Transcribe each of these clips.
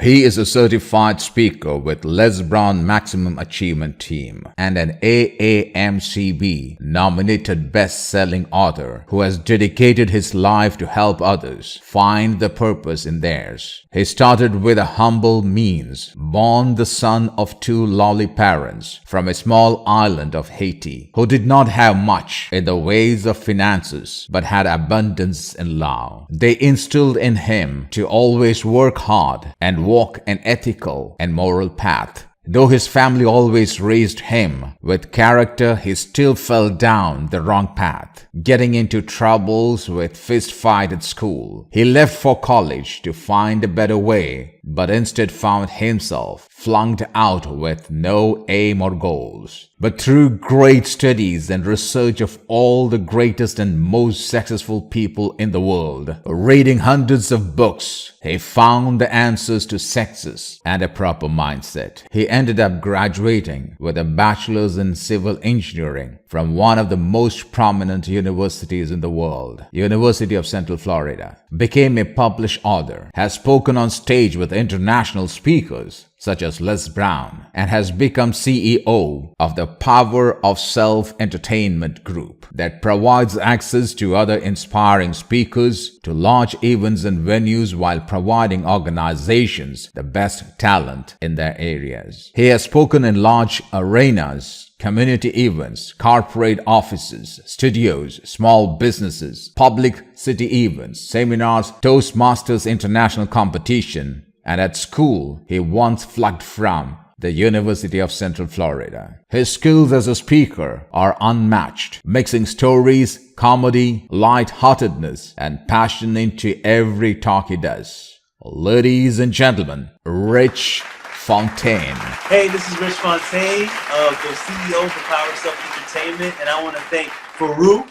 He is a certified speaker with Les Brown Maximum Achievement Team and an AAMCB nominated best-selling author who has dedicated his life to help others find the purpose in theirs. He started with a humble means, born the son of two lowly parents from a small island of Haiti, who did not have much in the ways of finances but had abundance in love. They instilled in him to always work hard and walk an ethical and moral path. Though his family always raised him with character, he still fell down the wrong path, getting into troubles with fist fight at school. He left for college to find a better way, but instead found himself flunked out with no aim or goals. But through great studies and research of all the greatest and most successful people in the world, reading hundreds of books, he found the answers to success and a proper mindset. He ended up graduating with a bachelor's in civil engineering from one of the most prominent universities in the world, University of Central Florida, became a published author, has spoken on stage with international speakers such as Les Brown, and has become CEO of the Power of Self Entertainment Group that provides access to other inspiring speakers to large events and venues while providing organizations the best talent in their areas. He has spoken in large arenas, community events, corporate offices, studios, small businesses, public city events, seminars, Toastmasters International competition, and at school, he once flunked from the University of Central Florida. His skills as a speaker are unmatched, mixing stories, comedy, light-heartedness, and passion into every talk he does. Ladies and gentlemen, Rich Fontaine. Hey, this is Rich Fontaine, the CEO for Power Self Entertainment, and I want to thank Farookh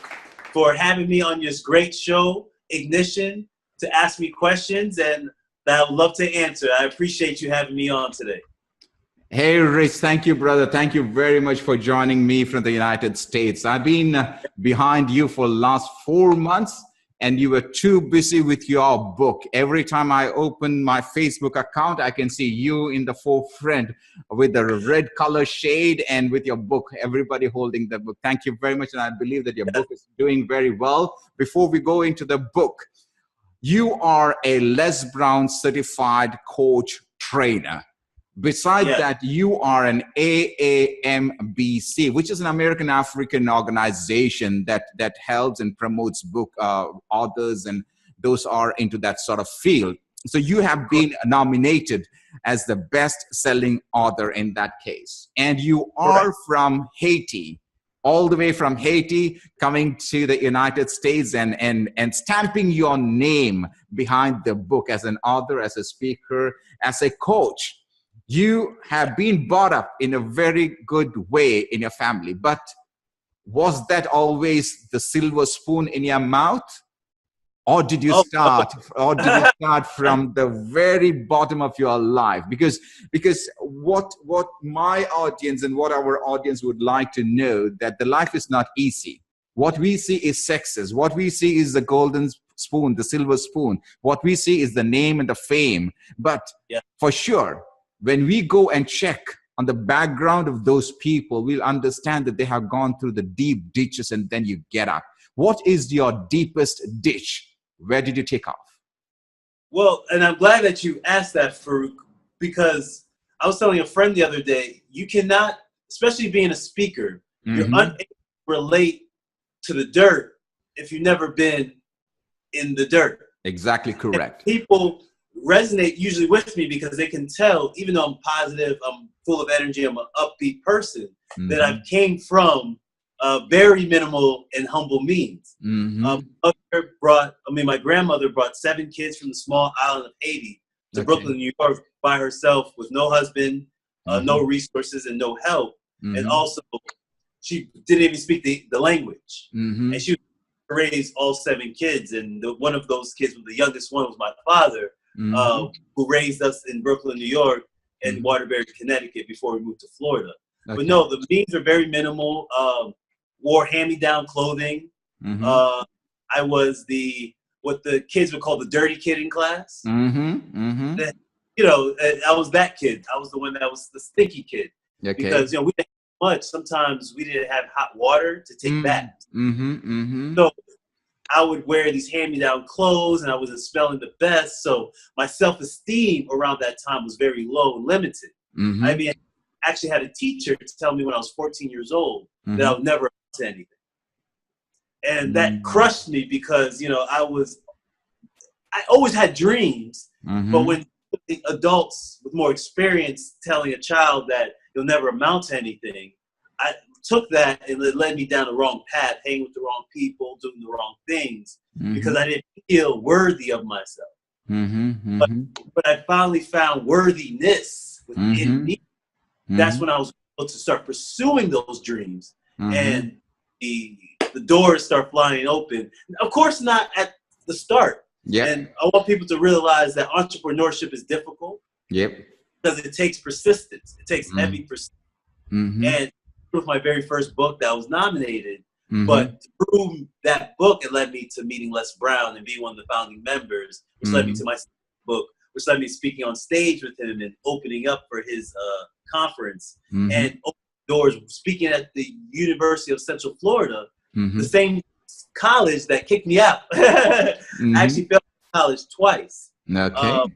for having me on this great show, Ignition, to ask me questions, and that I would love to answer. I appreciate you having me on today. Hey, Rich, thank you, brother. Thank you very much for joining me from the United States. I've been behind you for the last 4 months, and you were too busy with your book. Every time I open my Facebook account, I can see you in the forefront with the red color shade and with your book, everybody holding the book. Thank you very much, and I believe that your book is doing very well. Before we go into the book, you are a Les Brown certified coach trainer. Besides that, you are an AAMBC, which is an American African organization that helps and promotes book authors and those are into that sort of field. So you have been nominated as the best-selling author in that case. And you are from Haiti, all the way from Haiti, coming to the United States and stamping your name behind the book as an author, as a speaker, as a coach. You have been brought up in a very good way in your family, but was that always the silver spoon in your mouth? Or did you start from the very bottom of your life? Because what my audience and what our audience would like to know, that the life is not easy. What we see is success. What we see is the golden spoon, the silver spoon. What we see is the name and the fame. But for sure, when we go and check on the background of those people, we'll understand that they have gone through the deep ditches and then you get up. What is your deepest ditch? Where did you take off? Well, and I'm glad that you asked that, Farookh, because I was telling a friend the other day, you cannot, especially being a speaker, you're unable to relate to the dirt if you've never been in the dirt. Exactly correct. And people resonate usually with me because they can tell, even though I'm positive, I'm full of energy, I'm an upbeat person, that I came from very minimal and humble means. My grandmother brought 7 kids from the small island of Haiti to Brooklyn, New York by herself with no husband, no resources, and no help. And also, she didn't even speak the language. And she raised all 7 kids. And one of those kids, the youngest one, was my father, who raised us in Brooklyn, New York, and Waterbury, Connecticut before we moved to Florida. But no, the means are very minimal. Wore hand-me-down clothing. I was what the kids would call the dirty kid in class. you know, I was that kid. I was the one that was the stinky kid. Okay. Because, you know, we didn't have much. Sometimes we didn't have hot water to take baths. So I would wear these hand-me-down clothes, and I wasn't smelling the best. So my self-esteem around that time was very low and limited. I mean, I actually had a teacher to tell me when I was 14 years old that I would never amount to anything. And that crushed me because, you know, I always had dreams, but when the adults with more experience telling a child that you'll never amount to anything, I took that and it led me down the wrong path, hanging with the wrong people, doing the wrong things, because I didn't feel worthy of myself. But I finally found worthiness within me. That's when I was able to start pursuing those dreams, and the doors start flying open. Of course, not at the start. And I want people to realize that entrepreneurship is difficult. Because it takes persistence. It takes heavy persistence. And it was my very first book that was nominated. But through that book, it led me to meeting Les Brown and being one of the founding members, which led me to my book, which led me speaking on stage with him and opening up for his conference and opening doors, speaking at the University of Central Florida, the same college that kicked me out. I actually failed college twice.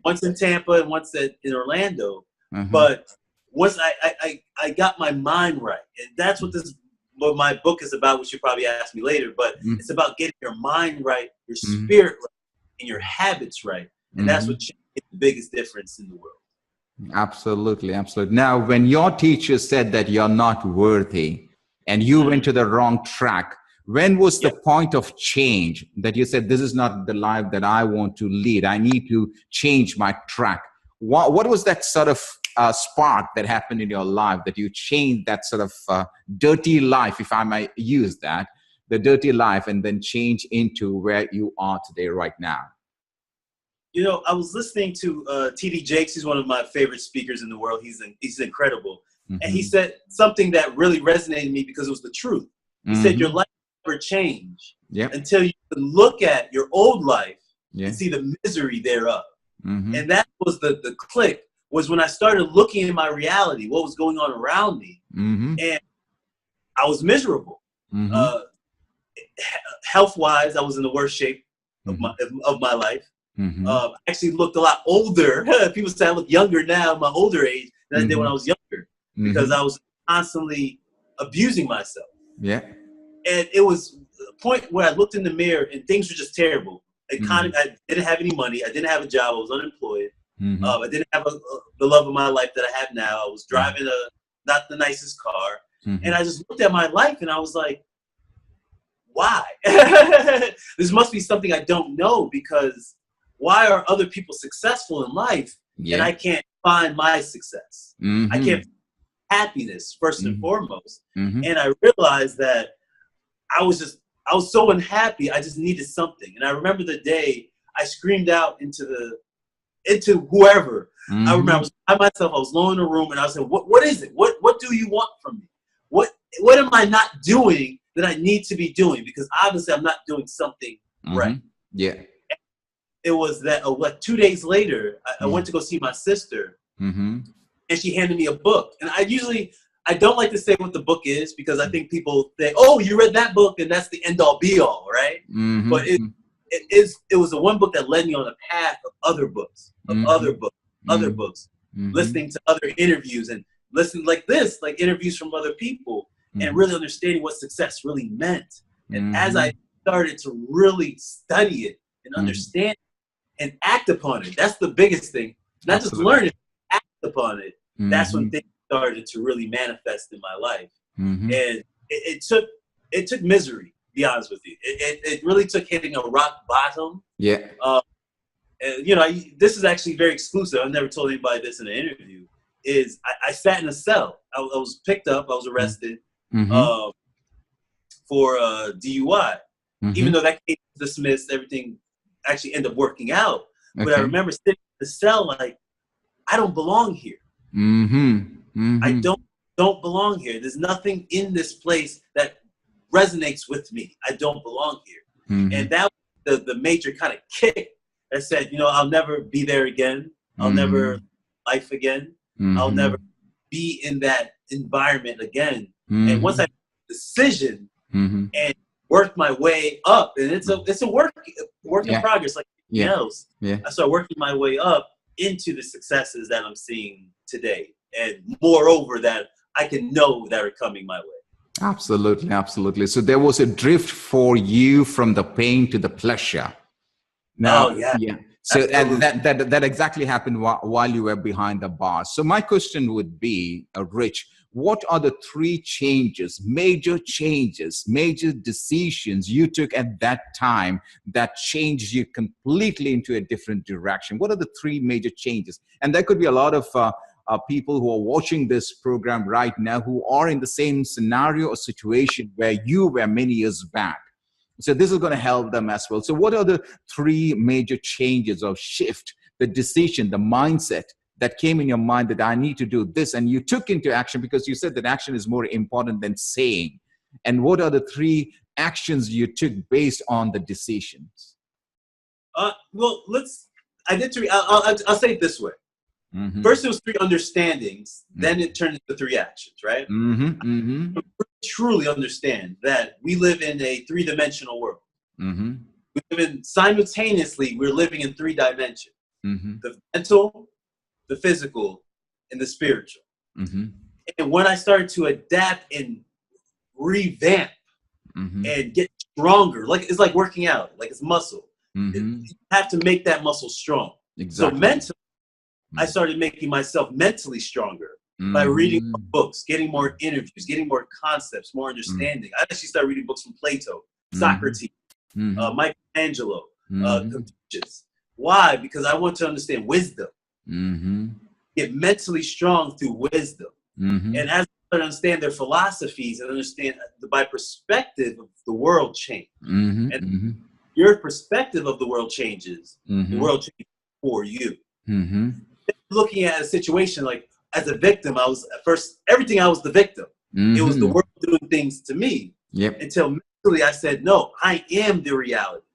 Once in Tampa and once in Orlando. But once I got my mind right, and that's what my book is about, which you probably ask me later, but it's about getting your mind right, your spirit right, and your habits right. And that's what makes the biggest difference in the world. Absolutely, absolutely. Now, when your teacher said that you're not worthy and you went to the wrong track, when was the point of change that you said, this is not the life that I want to lead? I need to change my track. What was that sort of spark that happened in your life that you changed that sort of dirty life, if I might use that, the dirty life, and then change into where you are today right now? You know, I was listening to T.D. Jakes. He's one of my favorite speakers in the world. He's incredible. And he said something that really resonated with me because it was the truth. He said, your life will never change until you can look at your old life and see the misery thereof. And that was the click, was when I started looking at my reality, what was going on around me. And I was miserable. Health-wise, I was in the worst shape of my life. I actually looked a lot older. People say I look younger now, my older age, than I did when I was younger, because I was constantly abusing myself. And it was a point where I looked in the mirror and things were just terrible. I didn't have any money. I didn't have a job. I was unemployed. I didn't have the love of my life that I have now. I was driving not the nicest car. And I just looked at my life and I was like, why? This must be something I don't know, because why are other people successful in life and I can't find my success? I can't find happiness first and foremost. And I realized that I was so unhappy. I just needed something. And I remember the day I screamed out into whoever. I remember I was by myself. I was alone in a room, and I said, "What is it? What do you want from me? What am I not doing that I need to be doing? Because obviously I'm not doing something right." It was that like 2 days later, I went to go see my sister, and she handed me a book. And I don't like to say what the book is, because I think people think, "Oh, you read that book, and that's the end all be all," right? But it was the one book that led me on a path of other books, other books, listening to other interviews and listening like interviews from other people, and really understanding what success really meant. And as I started to really study it and understand and act upon it, that's the biggest thing. Not just learn it, act upon it. That's when things started to really manifest in my life. And it took misery, to be honest with you. It really took hitting a rock bottom. And, you know, this is actually very exclusive. I've never told anybody this in an interview. I sat in a cell. I was picked up. I was arrested for DUI. Even though that case was dismissed, everything actually ended up working out. But I remember sitting in the cell like, I don't belong here. I don't belong here. There's nothing in this place that resonates with me. I don't belong here. And that was the major kind of kick that said, you know, I'll never be there again. I'll never life again. I'll never be in that environment again. And once I made the decision and worked my way up, and it's a work in progress, like anything else. I started working my way up into the successes that I'm seeing today, and moreover that I can know that are coming my way. Absolutely, absolutely. So there was a drift for you from the pain to the pleasure. Now, So and that exactly happened while you were behind the bars. So my question would be, Rich, what are the three major changes, major decisions you took at that time that changed you completely into a different direction? What are the three major changes? And there could be a lot of people who are watching this program right now who are in the same scenario or situation where you were many years back. So this is going to help them as well. So what are the three major changes or shift, the decision, the mindset that came in your mind that I need to do this, and you took into action because you said that action is more important than saying? And what are the three actions you took based on the decisions? Well, I did three. I'll say it this way. First, it was three understandings. Then it turned into three actions, right? Truly understand that we live in a three-dimensional world. We live in simultaneously. We're living in three dimensions: the mental, the physical, and the spiritual. And when I started to adapt and revamp and get stronger, like it's like working out, like it's muscle. You have to make that muscle strong. So mentally, I started making myself mentally stronger by reading more books, getting more interviews, getting more concepts, more understanding. I actually started reading books from Plato, Socrates, Michelangelo, Confucius. Why? Because I want to understand wisdom. Get mentally strong through wisdom. And as I understand their philosophies and understand my perspective of the world change. And your perspective of the world changes, the world changes for you. Looking at a situation like, as a victim, I was at first, everything I was the victim. It was the world doing things to me. Until mentally I said, no, I am the reality.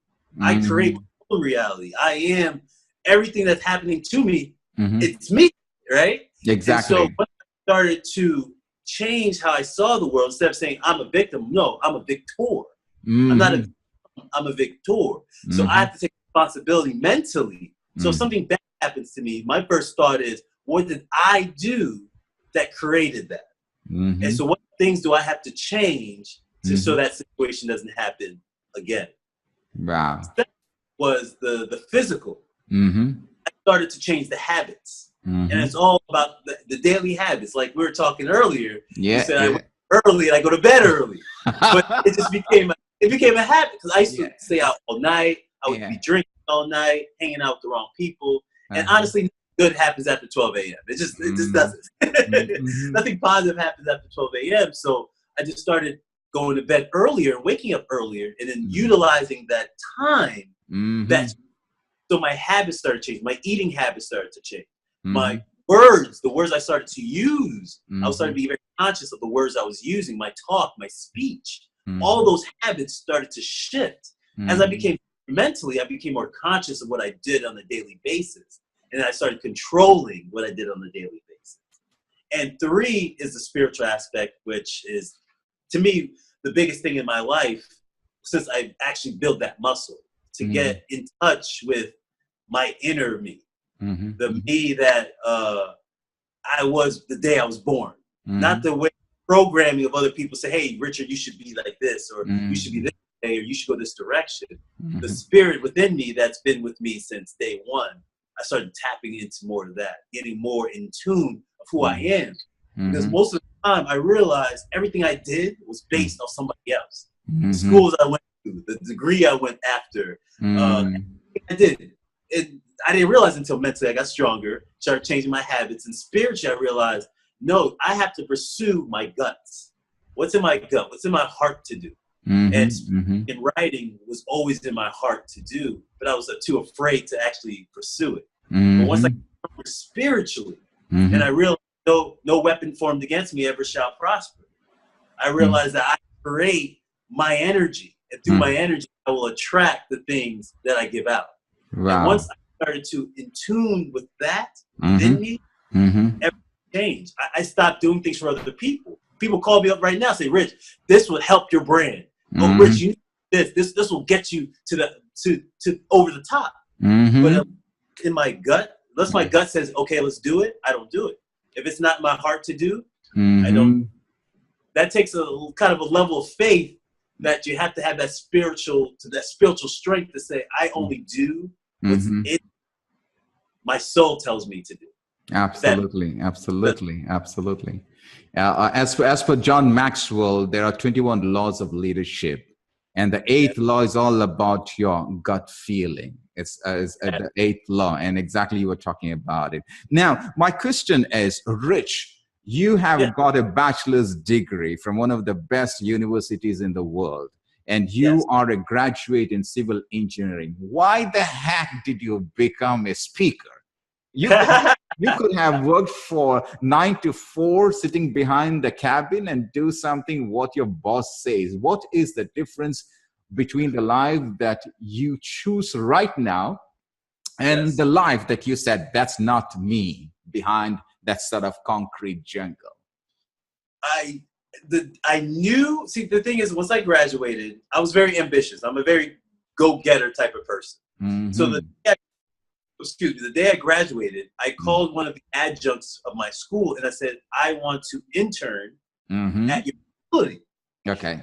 I create my own reality. I am everything that's happening to me. It's me, right? Exactly. And so when I started to change how I saw the world, instead of saying I'm a victim, no, I'm a victor. I'm not a victim, I'm a victor. So I have to take responsibility mentally. So if something bad happens to me, my first thought is, what did I do that created that? And so what things do I have to change so that situation doesn't happen again? Wow. That was the physical. I started to change the habits. And it's all about the daily habits. Like we were talking earlier, you said I wake up early and I go to bed early. But it just became a habit because I used to stay out all night. I would be drinking all night, hanging out with the wrong people. And honestly, good happens after 12 a.m. It just doesn't. Nothing positive happens after 12 a.m. So I just started going to bed earlier and waking up earlier and then utilizing that time. So my habits started changing. My eating habits started to change. My words, the words I started to use, I was starting to be very conscious of the words I was using, my talk, my speech. All those habits started to shift. As I became mentally, I became more conscious of what I did on a daily basis. And I started controlling what I did on a daily basis. And three is the spiritual aspect, which is, to me, the biggest thing in my life since I actually built that muscle to get in touch with my inner me, the me that I was the day I was born, not the way programming of other people say, hey, Richard, you should be like this, or you should be this way, or you should go this direction. The spirit within me that's been with me since day one, I started tapping into more of that, getting more in tune of who I am. Because most of the time I realized everything I did was based off somebody else. The schools I went to, the degree I went after, I did. I didn't realize until mentally I got stronger, started changing my habits, and spiritually I realized, no, I have to pursue my guts. What's in my gut? What's in my heart to do? And in writing was always in my heart to do, but I was too afraid to actually pursue it. But once I got spiritually, and I realized no weapon formed against me ever shall prosper, I realized that I create my energy, and through my energy, I will attract the things that I give out. And once I started to in tune with that within me, Everything changed. I stopped doing things for other people. People call me up right now and say, Rich, this will help your brand. Oh, Rich, you need this will get you to over the top. But in my gut, unless my gut says, okay, let's do it, I don't do it. If it's not my heart to do, I don't. That takes a kind of a level of faith that you have to have that spiritual strength to say, I only do what's in my soul tells me to do. Absolutely. As for John Maxwell, there are 21 laws of leadership, and the 8th law is all about your gut feeling. It's the 8th law, and exactly you were talking about it. Now, my question is, Rich, you have got a bachelor's degree from one of the best universities in the world, and you are a graduate in civil engineering. Why the heck did you become a speaker? You could have worked for 9 to 4, sitting behind the cabin and do something what your boss says. What is the difference between the life that you choose right now and the life that you said, that's not me, behind that sort of concrete jungle? I knew, see, the thing is, once I graduated, I was very ambitious. I'm a very go-getter type of person. So the day I graduated, I called one of the adjuncts of my school and I said, I want to intern at your facility. Okay.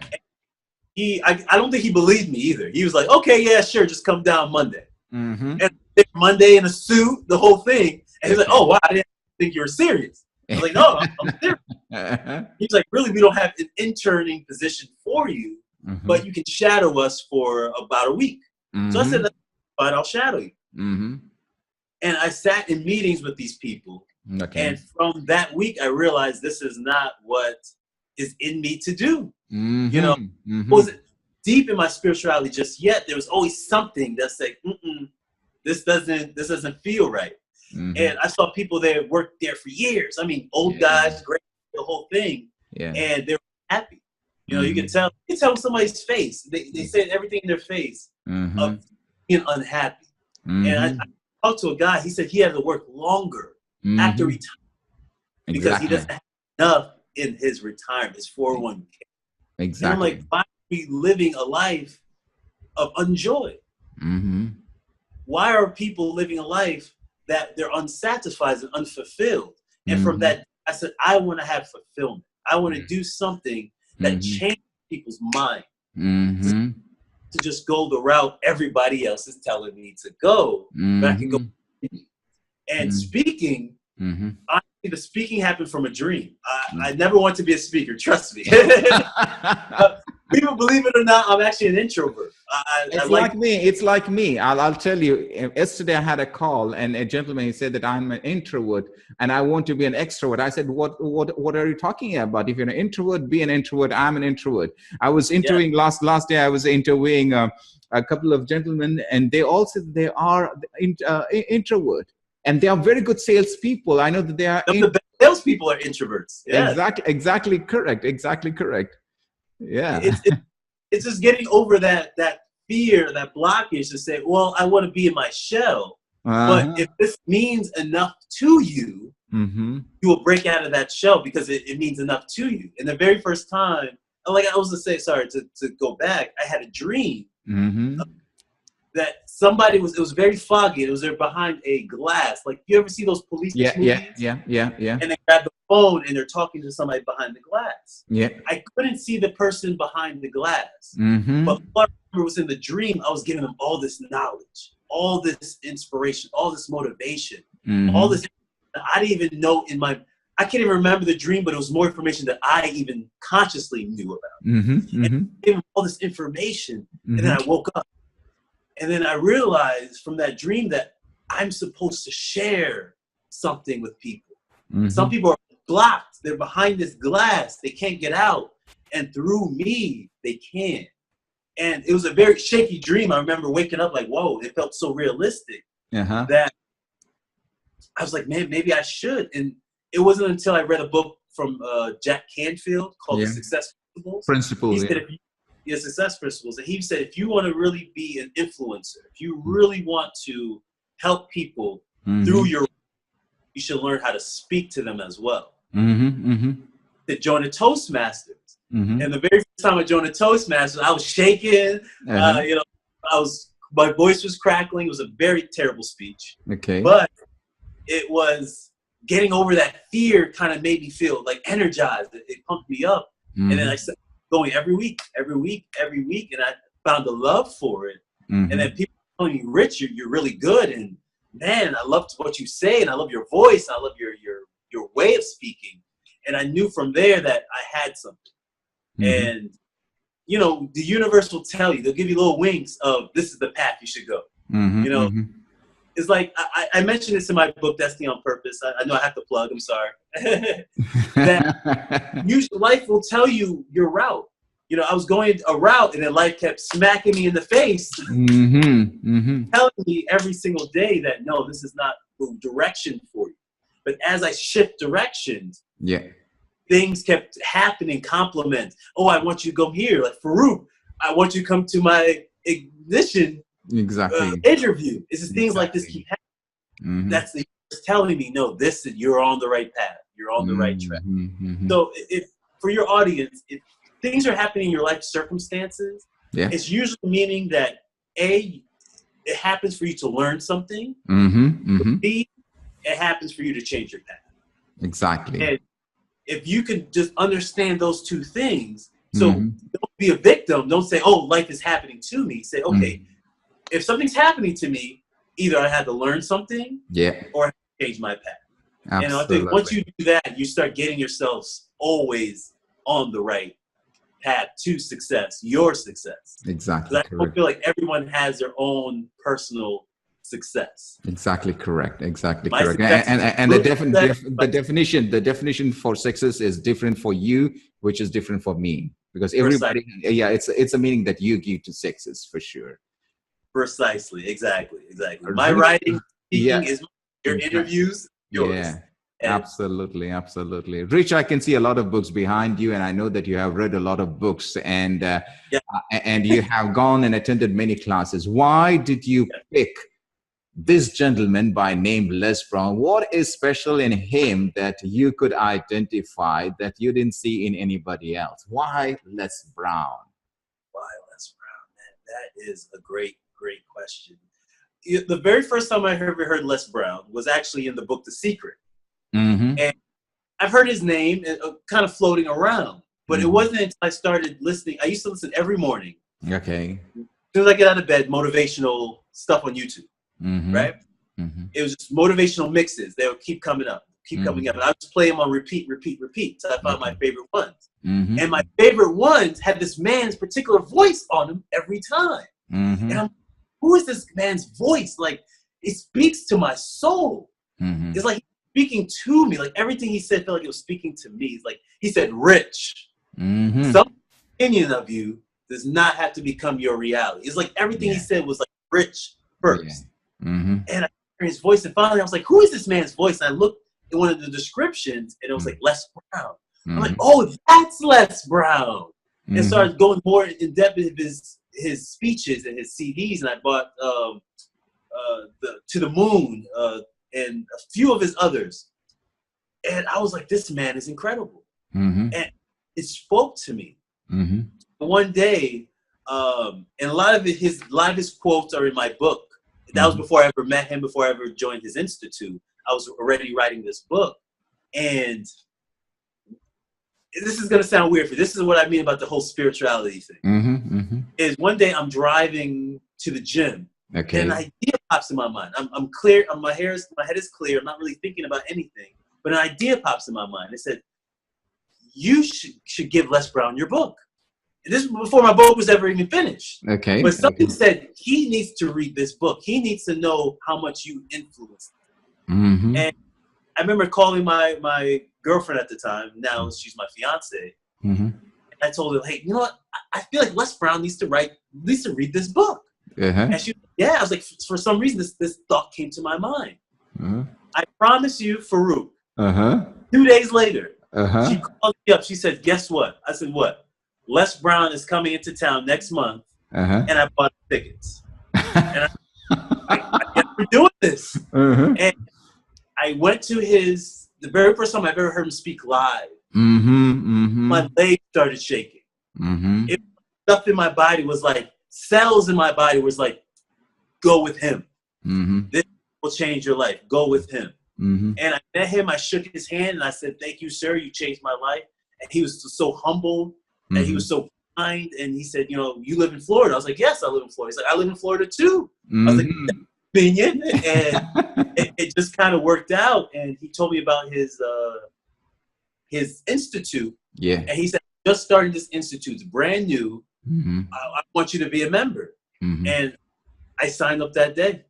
I don't think he believed me either. He was like, okay, yeah, sure, just come down Monday. And Monday in a suit, the whole thing. And he's like, oh, wow, I didn't think you were serious. I was like, no, I'm serious. He's like, really, we don't have an interning position for you, but you can shadow us for about a week. So I said, that's fine, I'll shadow you. And I sat in meetings with these people. And from that week, I realized this is not what is in me to do. You know, it wasn't deep in my spirituality just yet. There was always something that's like, this doesn't feel right. And I saw people that worked there for years. I mean, old guys, great, the whole thing. And they were happy. You know, you can tell somebody's face. They said everything in their face of being unhappy. And I talked to a guy, he said he had to work longer after retirement because he doesn't have enough in his retirement, his 401k. And I'm like, why are we living a life of unjoy? Why are people living a life that they're unsatisfied and unfulfilled? And from that, I said, I want to have fulfillment. I want to do something that changes people's mind. To just go the route everybody else is telling me to go. But I can go. And speaking, honestly, the speaking happened from a dream. I never want to be a speaker, trust me. People, believe it or not, I'm actually an introvert. It's like me. I'll tell you, yesterday I had a call and a gentleman, he said that I'm an introvert and I want to be an extrovert. I said, what are you talking about? If you're an introvert, be an introvert. I'm an introvert. I was interviewing last day, I was interviewing a couple of gentlemen and they all said they are introvert. And they are very good salespeople. I know that they are. The best salespeople are introverts. Yes. Exactly correct. Yeah. It's just getting over that fear, that blockage to say, well, I want to be in my shell. But if this means enough to you, you will break out of that shell because it means enough to you. And the very first time, like I was to say, sorry, to go back, I had a dream that somebody it was very foggy. It was there behind a glass. Like, you ever see those police movies? Yeah. And they grab the phone and they're talking to somebody behind the glass. Yeah. I couldn't see the person behind the glass. But what I remember was in the dream, I was giving them all this knowledge, all this inspiration, all this motivation, all this. I didn't even know I can't even remember the dream, but it was more information that I even consciously knew about. And I gave them all this information. And then I woke up. And then I realized from that dream that I'm supposed to share something with people. Some people are blocked. They're behind this glass. They can't get out. And through me, they can. And it was a very shaky dream. I remember waking up like, whoa, it felt so realistic that I was like, man, maybe I should. And it wasn't until I read a book from Jack Canfield called The Success Principles. He said, Success Principles. And he said, if you want to really be an influencer, if you really want to help people through your, you should learn how to speak to them as well. Mm-hmm. To join a Toastmasters. And the very first time I joined a Toastmasters, I was shaking. You know, my voice was crackling. It was a very terrible speech. Okay. But it was getting over that fear kind of made me feel like energized. It pumped me up. And then I started going every week. And I found a love for it. And then people telling me, Rich, you're really good. And man, I love what you say. And I love your voice. I love your way of speaking. And I knew from there that I had something. And, you know, the universe will tell you, they'll give you little winks of this is the path you should go. You know, it's like, I mentioned this in my book, Destiny on Purpose. I know I have to plug, I'm sorry. That usually life will tell you your route. You know, I was going a route and then life kept smacking me in the face, telling me every single day that, no, this is not the direction for you. But as I shift directions, things kept happening, compliments. Oh, I want you to go here. Like, Farookh, I want you to come to my ignition interview. It's just things like this keep happening. That's the universe telling me, no, you're on the right path. You're on the right track. So if for your audience, if things are happening in your life circumstances, it's usually meaning that A, it happens for you to learn something. B, it happens for you to change your path. Exactly. And if you can just understand those two things, so don't be a victim. Don't say, oh, life is happening to me. Say, okay, if something's happening to me, either I had to learn something or I had to change my path. Absolutely. And I think once you do that, you start getting yourselves always on the right path to success, your success. Exactly. I feel like everyone has their own personal success. Exactly correct. Exactly My correct. success And the definition for success is different for you, which is different for me, because everybody, it's a meaning that you give to success for sure. Precisely. Exactly. My writing, speaking is your interviews, yours. Absolutely. Rich, I can see a lot of books behind you, and I know that you have read a lot of books, and and you have gone and attended many classes. Why did you pick this gentleman by name Les Brown? What is special in him that you could identify that you didn't see in anybody else? Why Les Brown? Why Les Brown? Man, that is a great question. The very first time I ever heard Les Brown was actually in the book The Secret. And I've heard his name kind of floating around, but it wasn't until I started listening. I used to listen every morning. Okay. As soon as I get out of bed, motivational stuff on YouTube, right? It was just motivational mixes. They would keep coming up. And I would just play them on repeat. So I found my favorite ones. And my favorite ones had this man's particular voice on them every time. And I'm, who is this man's voice? Like, it speaks to my soul. It's like speaking to me. Like, everything he said felt like it was speaking to me. It's like he said, Rich, some opinion of you does not have to become your reality. It's like everything he said was like Rich first. And I heard his voice, and finally I was like, who is this man's voice? And I looked at one of the descriptions, and it was like Les Brown. I'm like, oh, that's Les Brown. And started going more in depth with his speeches and his CDs, and I bought To the Moon and a few of his others. And I was like, this man is incredible. And it spoke to me. One day, and a lot of his quotes are in my book. That was before I ever met him, before I ever joined his institute. I was already writing this book. And this is going to sound weird, but this is what I mean about the whole spirituality thing. Is one day I'm driving to the gym, and an idea pops in my mind. I'm clear. My head is clear. I'm not really thinking about anything, but an idea pops in my mind. It said, you should give Les Brown your book. And this was before my book was ever even finished. But something said, he needs to read this book. He needs to know how much you influenced him. And I remember calling my girlfriend at the time. Now she's my fiance. And I told her, hey, you know what? I feel like Les Brown needs to read this book. And she was like, I was like, for some reason, this thought came to my mind. I promise you, Farookh. 2 days later, she called me up. She said, guess what? I said, what? Les Brown is coming into town next month, and I bought tickets. And I guess we're doing this. And I went to the very first time I've ever heard him speak live. My legs started shaking. Stuff in my body was like, cells in my body was like, go with him. This will change your life. Go with him. And I met him. I shook his hand and I said, thank you, sir. You changed my life. And he was so humble and he was so kind. And he said, you know, you live in Florida. I was like, yes, I live in Florida. He's like, I live in Florida too. I was like, that's convenient. And it just kind of worked out. And he told me about his institute. Yeah. And he said, just starting this institute. It's brand new. I want you to be a member. And I signed up that day.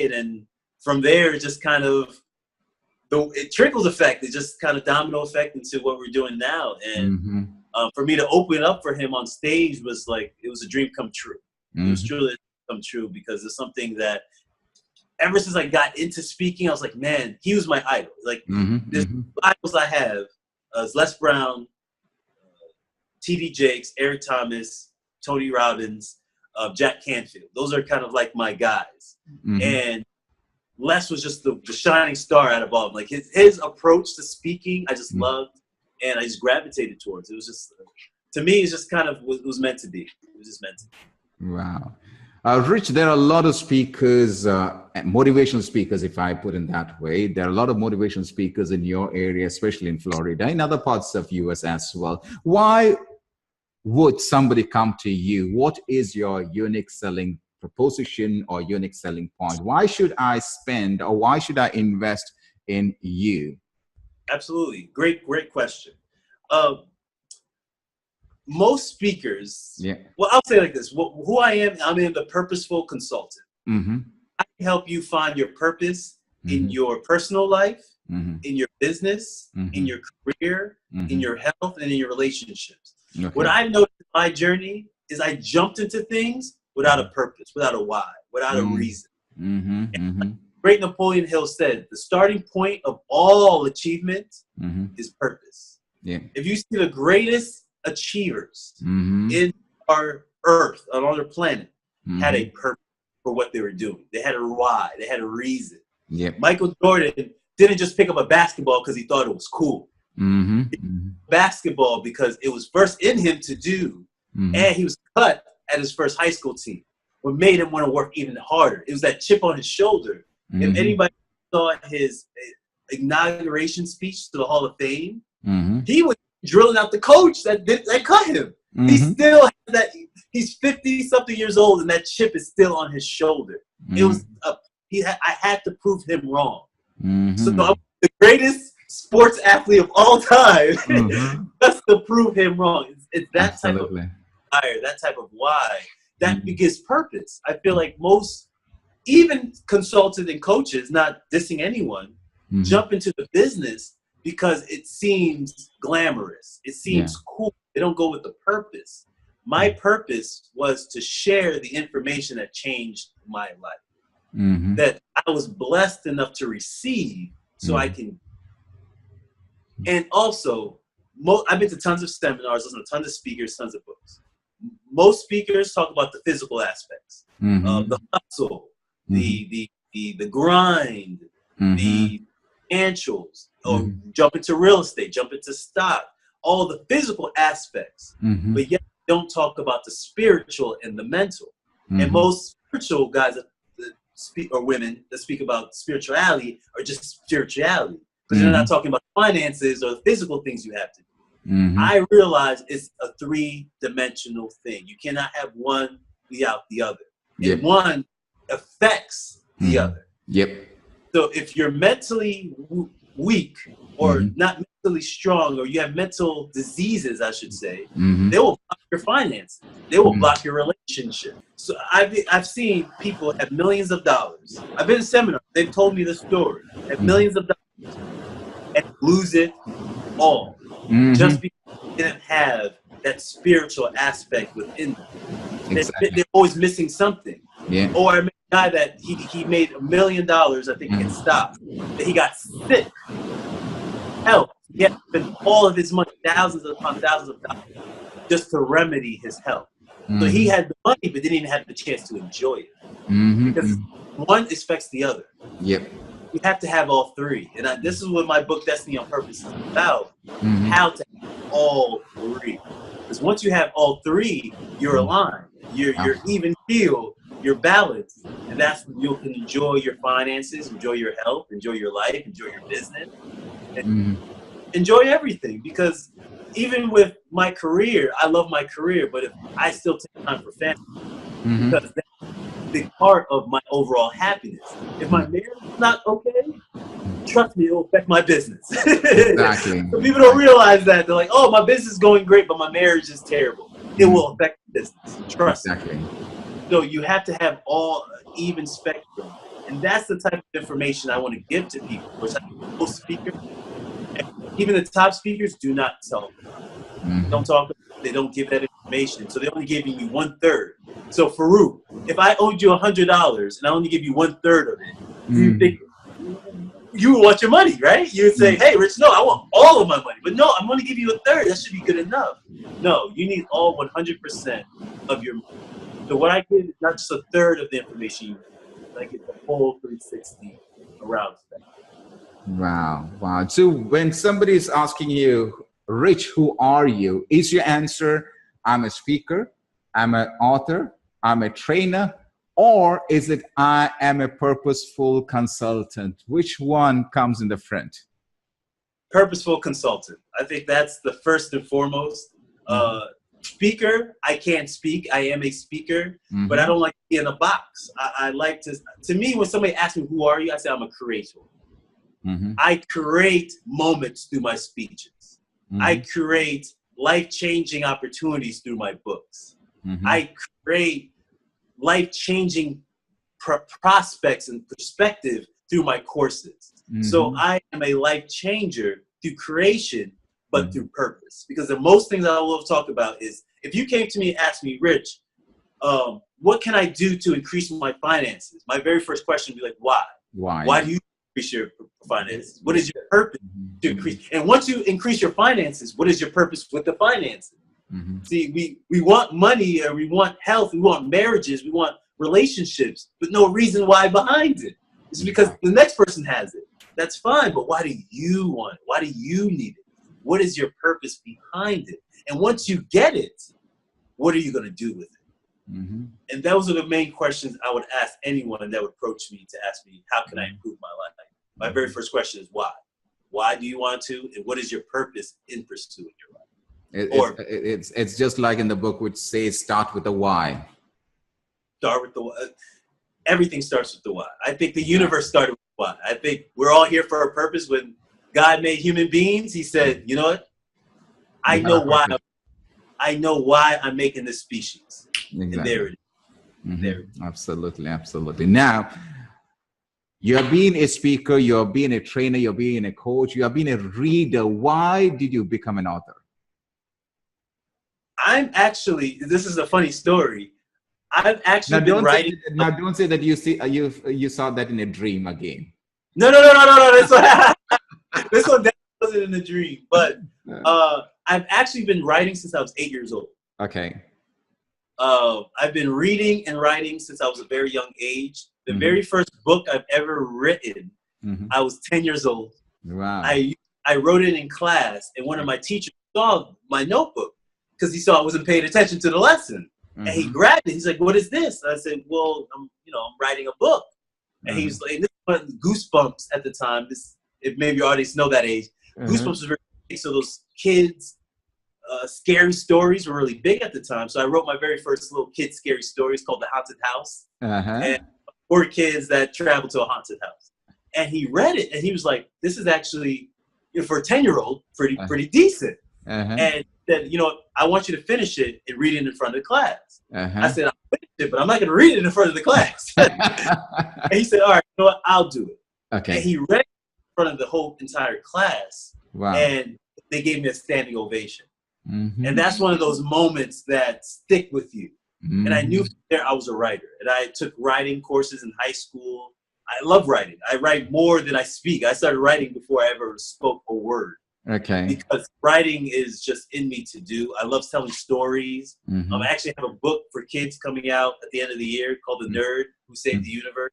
And then from there, it just kind of, it trickles effect. It just kind of domino effect into what we're doing now. And for me to open up for him on stage was like, it was a dream come true. It was truly a dream come true because it's something that ever since I got into speaking, I was like, man, he was my idol. Like, there's idols I have is Les Brown, T.D. Jakes, Eric Thomas, Tony Robbins, Jack Canfield. Those are kind of like my guys. And Les was just the shining star out of all of them. Like his approach to speaking, I just loved, and I just gravitated towards. It was just, to me, it's just kind of what it was meant to be. It was just meant to be. Wow. Rich, there are a lot of speakers, motivational speakers, if I put it that way. There are a lot of motivational speakers in your area, especially in Florida, in other parts of US as well. Why would somebody come to you? What is your unique selling proposition or unique selling point? Why should I spend or why should I invest in you? Absolutely. Great question. Most speakers, well, I'll say it like this. Who I am, I'm the purposeful consultant. I can help you find your purpose in your personal life, in your business, in your career, in your health, and in your relationships. What I've noticed in my journey is I jumped into things without a purpose, without a why, without a reason. Great Napoleon Hill said, the starting point of all achievement is purpose. If you see the greatest achievers in our earth, on our planet, had a purpose for what they were doing. They had a why, they had a reason. Michael Jordan didn't just pick up a basketball because he thought it was cool. Basketball because it was first in him to do, and he was cut at his first high school team. What made him want to work even harder? It was that chip on his shoulder. If anybody saw his inauguration speech to the Hall of Fame, he was drilling out the coach that cut him. He still has that. He's 50-something years old, and that chip is still on his shoulder. It was I had to prove him wrong. So I'm the greatest sports athlete of all time, just to prove him wrong. It's that type of fire, that type of why, that gives purpose. I feel like most, even consultants and coaches, not dissing anyone, jump into the business because it seems glamorous. It seems cool. They don't go with the purpose. My purpose was to share the information that changed my life, that I was blessed enough to receive so I can. And also, I've been to tons of seminars, listened to tons of speakers, tons of books. Most speakers talk about the physical aspects, the hustle, the grind, the financials, or jump into real estate, jump into stock, all the physical aspects. But yet don't talk about the spiritual and the mental. And most spiritual guys that speak, or women that speak about spirituality, are just spirituality. Because they're not talking about finances or the physical things you have to do. I realize it's a three-dimensional thing. You cannot have one without the other. And one affects the other. So if you're mentally weak or not mentally strong, or you have mental diseases, I should say, they will block your finances. They will block your relationship. So I've seen people have millions of dollars. I've been in seminars. They've told me the story. Have millions of dollars and lose it all just because they didn't have that spiritual aspect within them. They're always missing something. Or I met a guy that he made $1 million, I think, in stock. That he got sick. Health. He had to spend all of his money, thousands upon thousands of dollars, just to remedy his health. So he had the money, but didn't even have the chance to enjoy it. Because one affects the other. you have to have all three. And this is what my book, Destiny on Purpose, is about. How to have all three. Because once you have all three, you're aligned. You're even keel, you're balanced. And that's when you can enjoy your finances, enjoy your health, enjoy your life, enjoy your business, and enjoy everything. Because even with my career, I love my career, but if I still take time for family, because that's a big part of my overall happiness. If my marriage is not okay, trust me, it will affect my business. Exactly. So people don't realize that. They're like, oh, my business is going great, but my marriage is terrible. It will affect the business. Trust me. So you have to have all even spectrum. And that's the type of information I want to give to people. Which most speakers, even the top speakers, do not tell them. Don't talk about it. They don't give that information. So they're only giving you 1/3. So Farookh, if I owed you $100 and I only give you 1/3 of it, you think you would want your money, right? You would say, hey, Rich, no, I want all of my money. But no, I'm going to give you 1/3. That should be good enough. No, you need all 100% of your money. So what I give is not just 1/3 of the information you need. I get the whole 360 around that. Wow. Wow. So when somebody is asking you, Rich, who are you? Is your answer, I'm a speaker, I'm an author, I'm a trainer, or is it I am a purposeful consultant? Which one comes in the front? Purposeful consultant. I think that's the first and foremost. Speaker, I can't speak. I am a speaker, but I don't like to be in a box. I like to me, when somebody asks me, who are you? I say, I'm a creator. I create moments through my speeches. I create life-changing opportunities through my books. I create life-changing prospects and perspective through my courses. So I am a life changer through creation, but through purpose. Because the most things I love to talk about is, if you came to me and asked me, Rich, what can I do to increase my finances? My very first question would be like, why? Why do you increase your finances? What is your purpose to increase? And once you increase your finances, what is your purpose with the finances? See, we want money, or we want health, we want marriages, we want relationships, but no reason why behind it. It's because the next person has it. That's fine, but why do you want it? Why do you need it? What is your purpose behind it? And once you get it, what are you going to do with it? And those are the main questions I would ask anyone that would approach me to ask me, how can I improve my life? My very first question is why? Why do you want to? And what is your purpose in pursuing your life? It's just like in the book which says, start with the why. Start with the why. Everything starts with the why. I think the universe started with the why. I think we're all here for a purpose. When God made human beings, he said, you know what? I know why I'm making this species. And there it is. There it is. Absolutely, absolutely. Now, you're being a speaker, you're being a trainer, you're being a coach, you're being a reader. Why did you become an author? This is a funny story. I've actually been writing. Now, don't say that you saw that in a dream again. No. This one wasn't in a dream. But I've actually been writing since I was 8 years old. Okay. I've been reading and writing since I was a very young age. The very first book I've ever written, I was 10 years old. Wow. I wrote it in class, and one of my teachers saw my notebook because he saw I wasn't paying attention to the lesson. And he grabbed it. He's like, "What is this?" And I said, "Well, I'm writing a book." And he was like, "This was Goosebumps at the time. Maybe your audience know that age. Goosebumps was very big, so those kids, scary stories were really big at the time. So I wrote my very first little kid scary stories called The Haunted House, and 4 kids that travel to a haunted house. And he read it, and he was like, "This is actually, for a 10-year-old, pretty decent." And said, I want you to finish it and read it in front of the class. I said, I'll finish it, but I'm not going to read it in front of the class. And he said, all right, you know what? I'll do it. Okay. And he read it in front of the whole entire class. Wow. And they gave me a standing ovation. And that's one of those moments that stick with you. And I knew from there I was a writer. And I took writing courses in high school. I love writing. I write more than I speak. I started writing before I ever spoke a word. Okay. Because writing is just in me to do. I love telling stories. I actually have a book for kids coming out at the end of the year called The Nerd Who Saved the Universe.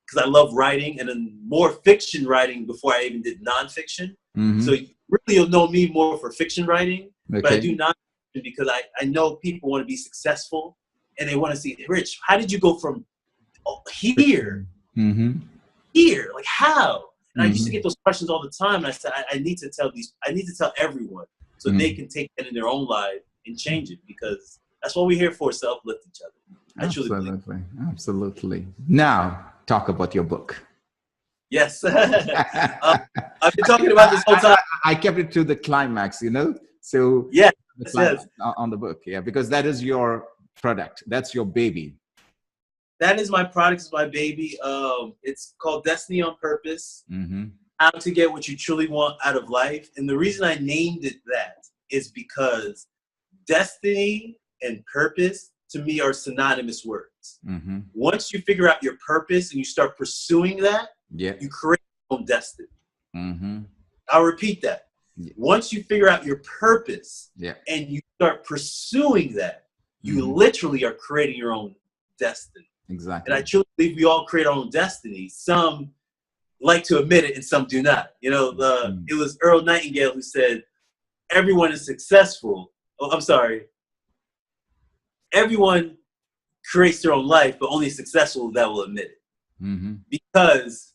because I love writing, and then more fiction writing before I even did nonfiction. So really you'll know me more for fiction writing, but I do nonfiction because I know people want to be successful and they want to see, Rich, how did you go from here, here, like how? And I used to get those questions all the time. And I said, I need to tell everyone so they can take that in their own life and change it, because that's what we're here for, to uplift each other. Absolutely. Now, talk about your book. Yes. I've been talking about this whole time. I kept it to the climax, you know? So, yeah, on the book, because that is your product. That's your baby. That is my product, is my baby. It's called Destiny on Purpose. How to get what you truly want out of life. And the reason I named it that is because destiny and purpose to me are synonymous words. Once you figure out your purpose and you start pursuing that, you create your own destiny. I'll repeat that. Once you figure out your purpose and you start pursuing that, you literally are creating your own destiny. Exactly. And I truly believe we all create our own destiny. Some like to admit it and some do not. You know, it was Earl Nightingale who said, everyone is successful. Oh, I'm sorry. Everyone creates their own life, but only successful that will admit it. Because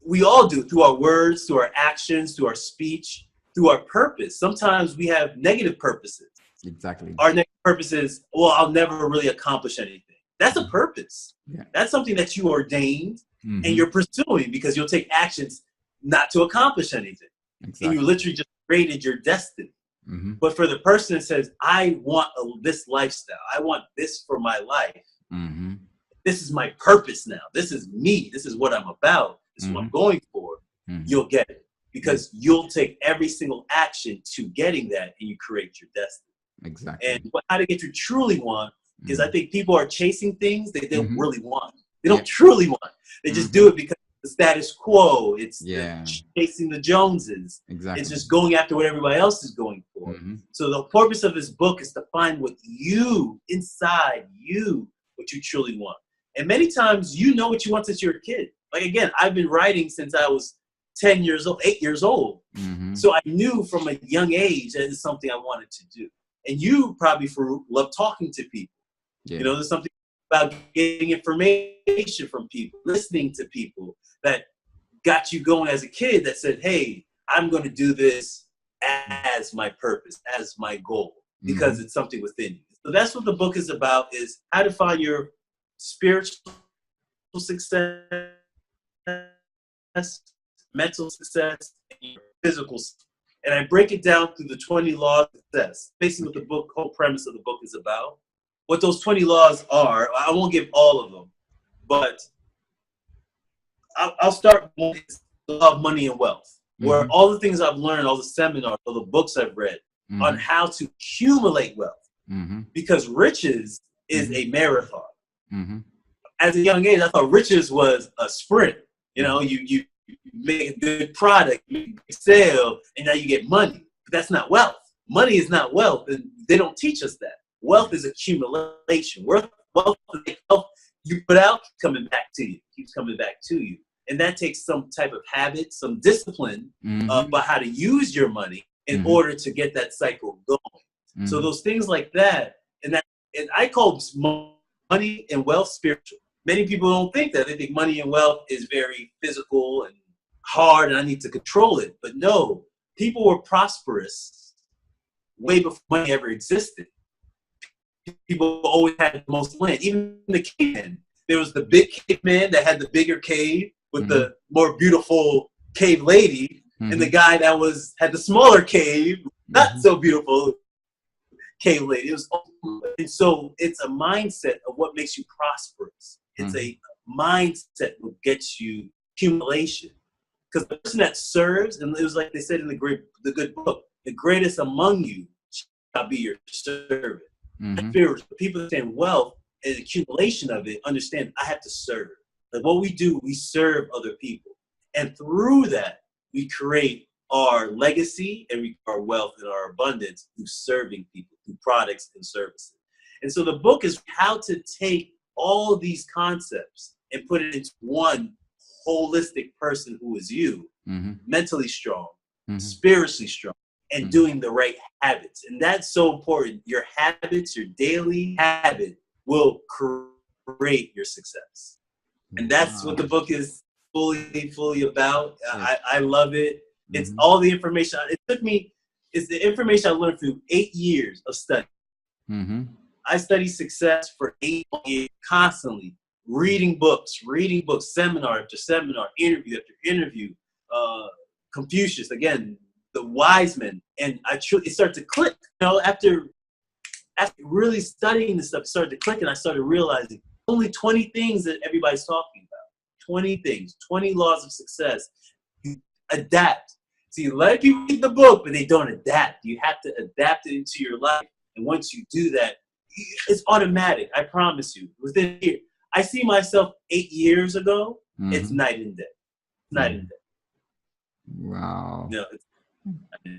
we all do, through our words, through our actions, through our speech, through our purpose. Sometimes we have negative purposes. Exactly. Our negative purpose is, well, I'll never really accomplish anything. That's a purpose. That's something that you ordained and you're pursuing because you'll take actions not to accomplish anything. And you literally just created your destiny. But for the person that says, I want this lifestyle, I want this for my life, this is my purpose now, this is me, this is what I'm about, this is what I'm going for, you'll get it. Because you'll take every single action to getting that and you create your destiny. Exactly. And how to get you truly want is I think people are chasing things they don't really want. They don't truly want. They just do it because the status quo. It's chasing the Joneses. It's just going after what everybody else is going for. So the purpose of this book is to find what you, inside you, what you truly want. And many times you know what you want since you're a kid. Like, again, I've been writing since I was 10 years old, 8 years old. So I knew from a young age that it's something I wanted to do. And you probably, Farookh, love talking to people. You know, there's something about getting information from people, listening to people that got you going as a kid that said, hey, I'm going to do this as my purpose, as my goal, because it's something within you. So that's what the book is about, is how to find your spiritual success, mental success, and your physical success. And I break it down through the 20 laws of success, basically what the book, whole premise of the book is about. What those 20 laws are, I won't give all of them, but I'll start with the law of money and wealth, where all the things I've learned, all the seminars, all the books I've read on how to accumulate wealth, because riches is a marathon. As a young age, I thought riches was a sprint. You know, you make a good product, you sell, and now you get money. But that's not wealth. Money is not wealth, and they don't teach us that. Wealth is accumulation. Wealth is like wealth you put out, coming back to you, keeps coming back to you. And that takes some type of habit, some discipline about how to use your money in order to get that cycle going. So those things like that, and I call money and wealth spiritual. Many people don't think that. They think money and wealth is very physical and hard and I need to control it. But no, people were prosperous way before money ever existed. People always had the most land. Even the cavemen, there was the big caveman that had the bigger cave with the more beautiful cave lady, and the guy that had the smaller cave, not so beautiful cave lady. It was, and so it's a mindset of what makes you prosperous. It's a mindset that gets you accumulation. Because the person that serves, and it was like they said in the good book, the greatest among you shall be your servant. People that saying wealth and accumulation of it understand I have to serve. Like what we do, we serve other people. And through that, we create our legacy and our wealth and our abundance through serving people, through products and services. And so the book is how to take all these concepts and put it into one holistic person who is you, mentally strong, spiritually strong, and doing the right habits. And that's so important. Your habits, your daily habit will create your success. And that's what the book is fully about. I love it. It's all the information. It's the information I learned through 8 years of study. I studied success for 8 years, constantly reading books, seminar after seminar, interview after interview, Confucius, again, the wise men. And it started to click, after really studying this stuff, it started to click, and I started realizing only 20 things that everybody's talking about. 20 things, 20 laws of success. You adapt. See, a lot of people read the book, but they don't adapt. You have to adapt it into your life. And once you do that, it's automatic. I promise you. Within a year. I see myself 8 years ago. It's night and day. Night and day. Wow.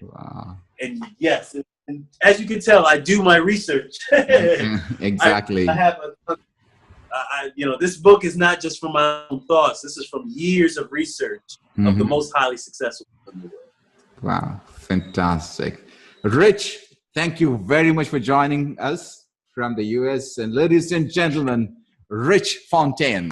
Wow. And yes, and as you can tell, I do my research. Exactly. I have this book is not just from my own thoughts. This is from years of research of the most highly successful people in the world. Wow, fantastic. Rich, thank you very much for joining us from the US. And ladies and gentlemen, Rich Fontaine.